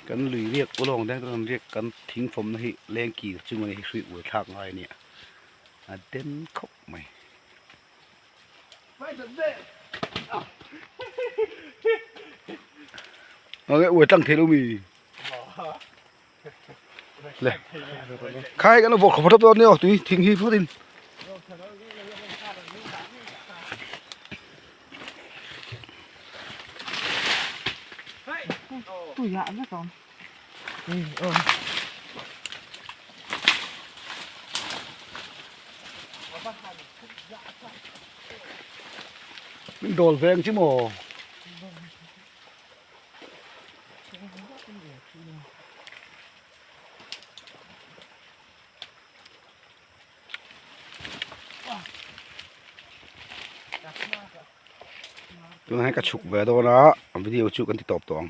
กันลุยเรียกอุลองได้กันเรียกกันทิ้งผมนะฮิแรงกี่จึงวันนี้ช่วยอวยทากง่ายเนี่ยเด่นคบไหมเอาไงอวยตั้งเทลูมีเลยใครกันเราบอกขบทับตอนนี้ออกตุ้ยทิ้งฮีพูดดินตัวใหญ่นะตอนมันโดนแรงใช่ไหมตัวให้กระฉุกเวดนะวิธีเอาชุกันที่ตอบตอง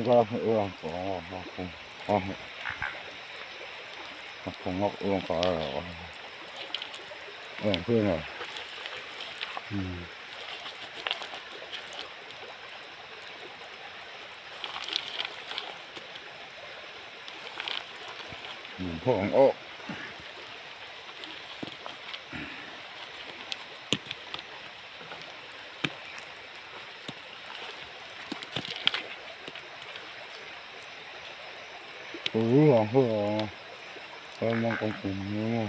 ก็คงงอกก็เพื่อนเหรอพวกโอ้โหพวกมองกองกลุ่มนู้น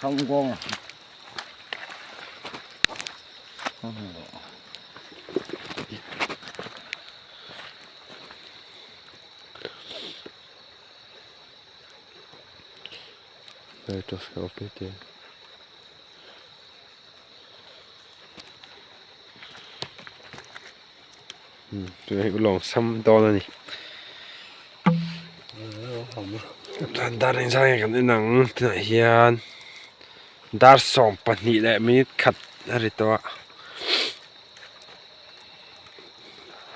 không con đây cho sẽ phía trên tụi này có lòng xăm to ra nhỉท่านดารินใช่กันในหนังที่ไหนเฮียนดาร์สองปันนี่แหละมีขัดอะไรตัว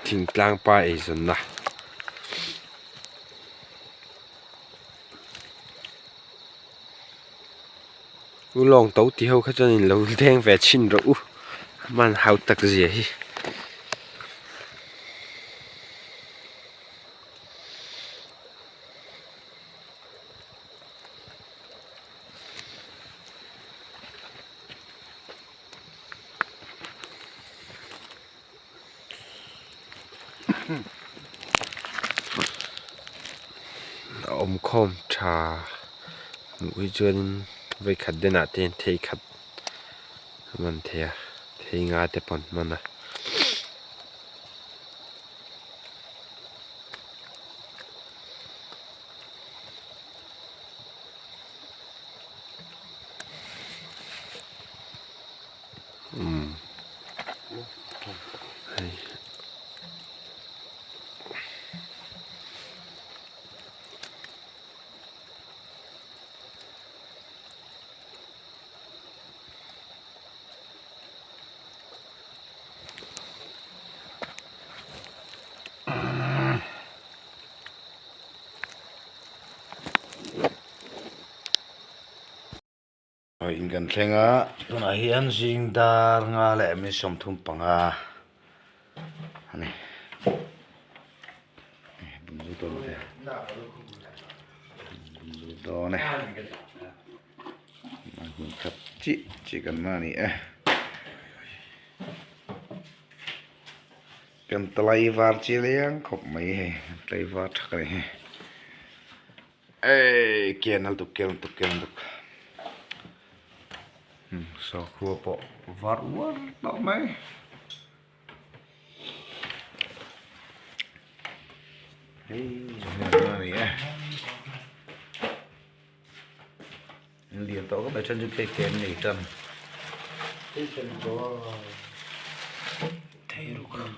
ทิ้งกลางป่าไอ้สันนะกูลองเต้าที่เขาเขาจะนี่เราแทงแฝดชินรู้มันหาตักเสียอมคมชาวิจารณ์ไว้ขัดเดินอาเตียนเทขัดมันเทียเทงาแต่ปนมันนะอินกันเชงอ่ะตอนนี้อันจิงดาร์งาเล่มีสมทุมปังอ่ะอันนี้บุญใจ tuần này đó này mình cắt chỉ cần mà này cần tay vào chỉ liang khop mấy hè tay vào chắc này ê kia nó tục sao khua bộ vắt vắt đó mấy này liền tao có bài chân chữ kén này trần thế rồi